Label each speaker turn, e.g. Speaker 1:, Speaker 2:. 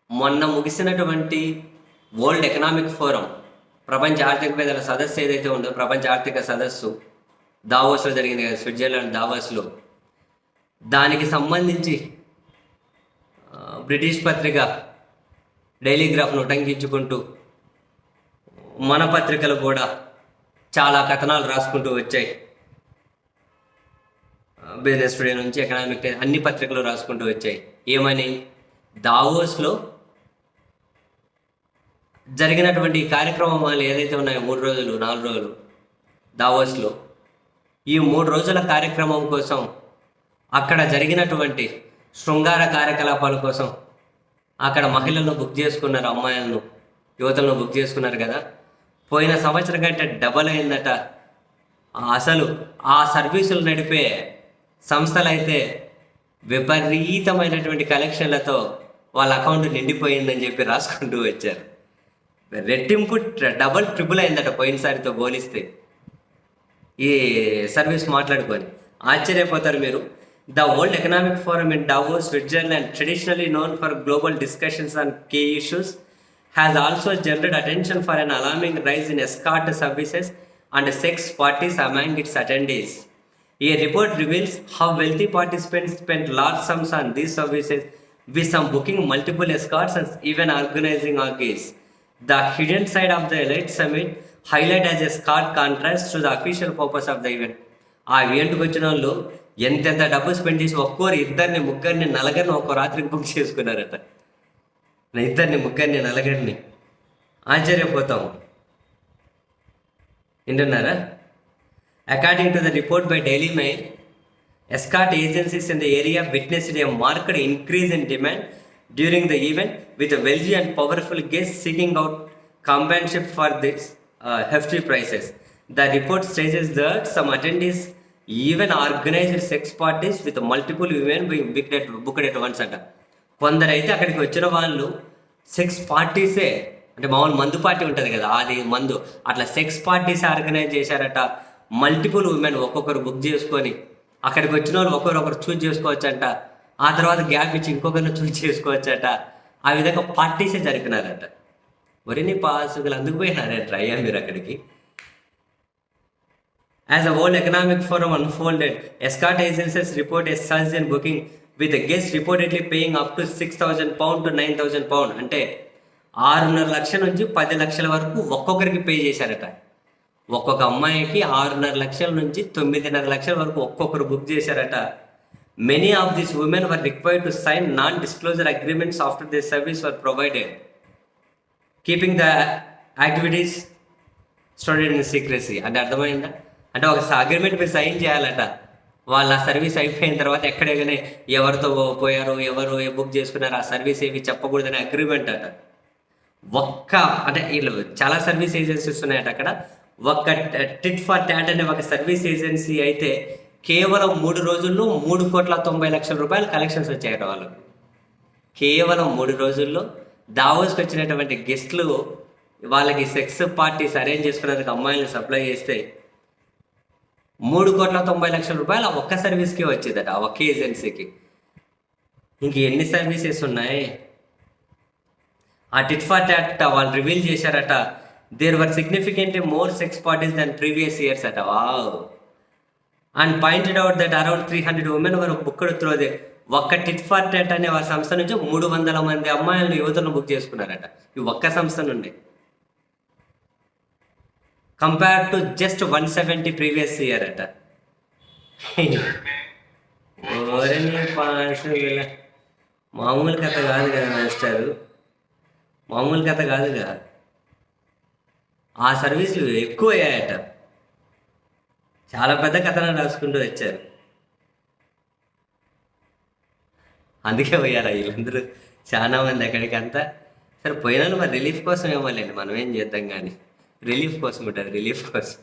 Speaker 1: మొన్న ముగిసినటువంటి world economic forum, ప్రపంచ ఆర్థికవేత్తల సదస్సు ఏదైతే ఉందో, ప్రపంచ ఆర్థిక సదస్సు దావోస్లో జరిగింది కదా, స్విట్జర్లాండ్ దావోస్లో. దానికి సంబంధించి బ్రిటిష్ పత్రిక డైలీ గ్రాఫ్ను ఉటంకించుకుంటూ మన పత్రికలు కూడా చాలా కథనాలు రాసుకుంటూ వచ్చాయి. బిజినెస్ టుడే నుంచి ఎకనామిక్ అన్ని పత్రికలు రాసుకుంటూ వచ్చాయి. ఏమని? దావోస్లో జరిగినటువంటి కార్యక్రమాలు ఏదైతే ఉన్నాయో 3 రోజులు 4 రోజులు దావోస్లో, ఈ 3 రోజుల కార్యక్రమం కోసం, అక్కడ జరిగినటువంటి శృంగార కార్యకలాపాల కోసం అక్కడ మహిళలను బుక్ చేసుకున్నారు, అమ్మాయిలను, యువతలను బుక్ చేసుకున్నారు కదా. పోయిన సంవత్సరం కంటే డబల్ అయిందట. అసలు ఆ సర్వీసులు నడిపే సంస్థలు అయితే విపరీతమైనటువంటి కలెక్షన్లతో వాళ్ళ అకౌంట్ నిండిపోయిందని చెప్పి రాసుకుంటూ వచ్చారు. రెట్టింపు, డబల్ ట్రిపుల్ అయిందట పోయినసారితో పోలిస్తే. ఈ సర్వీస్ మాట్లాడుకొని ఆశ్చర్యపోతారు మీరు. The world economic forum in Davos, Switzerland, traditionally known for global discussions on key issues, has also generated attention for an alarming rise in escort services and sex parties among its attendees. A report reveals how wealthy participants spent large sums on these services, with some booking multiple escorts and even organizing orgies. The hidden side of the elite summit highlight as a stark contrast to the official purpose of the event. ఆ ఈవెంట్కి వచ్చిన వాళ్ళు ఎంతెంత డబ్బు spend చేసి ఒక్కోరు 2, 3, 4 ఒక్కో రాత్రికి book చేసుకున్నారట. 2, 3, 4 ఆశ్చర్యపోతాం. వింటున్నారా? According to the report by Daily Mail, escort agencies in the area witnessed a marked increase in demand during the event, with wealthy and powerful guests seeking out companionship for these hefty prices. The report states that some attendees even organized sex parties with multiple women being booked at once అంట. కొందరైతే అక్కడికి వచ్చిన వాళ్ళు sex పార్టీసే, అంటే మామూలు మందు party ఉంటుంది కదా, అది మందు, అట్లా సెక్స్ పార్టీసే ఆర్గనైజ్ చేశారట. మల్టిపుల్ ఉమెన్ ఒక్కొక్కరు బుక్ చేసుకొని అక్కడికి వచ్చిన వాళ్ళు ఒకరు చూజ్ చేసుకోవచ్చంట. ఆ తర్వాత గ్యాప్ ఇచ్చి ఇంకొకరిని చూజ్ చేసుకోవచ్చట. ఆ విధంగా పార్టీసే జరిపినారట. వరిని పాసులు అందుకు పోయినారట అయ్యా మీరు అక్కడికి. As the World Economic Forum unfolded, escort agencies report a surge in booking, with the guests reportedly paying up to £6,000 to £9,000. అంటే 6.5 లక్షల నుంచి 10 లక్షల వరకు ఒక్కొక్కరికి పే చేశారట. ఒక్కొక్క అమ్మాయికి 6.5 లక్షల నుంచి 9.5 లక్షల వరకు ఒక్కొక్కరు బుక్ చేశారట. Many of these women were required to sign non-disclosure agreements after their service were provided, keeping the activities started in secrecy. అంటే అర్థమైందా? అంటే ఒక అగ్రిమెంట్ మీరు సైన్ చేయాలట. వాళ్ళ సర్వీస్ అయిపోయిన తర్వాత ఎక్కడేగానే ఎవరితో పోయారు, ఎవరు బుక్ చేసుకున్నారు, ఆ సర్వీస్ ఏవి చెప్పకూడదని అగ్రిమెంట్ అట. అంటే వీళ్ళు చాలా సర్వీస్ ఏజెన్సీస్ ఉన్నాయట అక్కడ. ఒక్క టిట్ ఫర్ టాట్ అనే ఒక సర్వీస్ ఏజెన్సీ అయితే కేవలం 3 రోజుల్లో 3,90,00,000 రూపాయలు కలెక్షన్స్ వచ్చాయట వాళ్ళకు. కేవలం 3 రోజుల్లో దావోస్కి వచ్చినటువంటి గెస్ట్లు వాళ్ళకి సెక్స్ పార్టీస్ అరేంజ్ చేసుకునేందుకు అమ్మాయిలను సప్లై చేస్తే 3,90,00,000 రూపాయలు ఆ ఒక్క సర్వీస్కి వచ్చేదట, ఆ ఒక్క ఏజెన్సీకి. ఇంక ఎన్ని సర్వీసెస్ ఉన్నాయి? ఆ టిట్ ఫర్ టాట్ వాళ్ళు రివీల్ చేశారట. There were significantly more sex parties then previous years అట. Wow. And pointed out that around 300 women were booked through the ఒక్క టిట్ ఫర్ టాట్ అనే ఆ సంస్థ నుంచి 300 మంది అమ్మాయిలను, యువతలను బుక్ చేసుకున్నారట ఈ ఒక్క సంస్థ నుండి. Compare to just 170 previous year అట. మామూలు కథ కాదు కదా మాస్టారు, మామూలు కథ కాదు కదా. ఆ సర్వీసులు ఎక్కువ అయ్యాయట. చాలా పెద్ద కథను రాసుకుంటూ వచ్చారు. అందుకే పోయారా వీళ్ళందరూ చాలా మంది అక్కడికి అంతా. సరే పోయినాను, మరి రిలీఫ్ కోసం ఏమోలేండి, మనం ఏం చేద్దాం కానీ. రిలీఫ్ కోసం ఉంటుంది, రిలీఫ్ కోసం.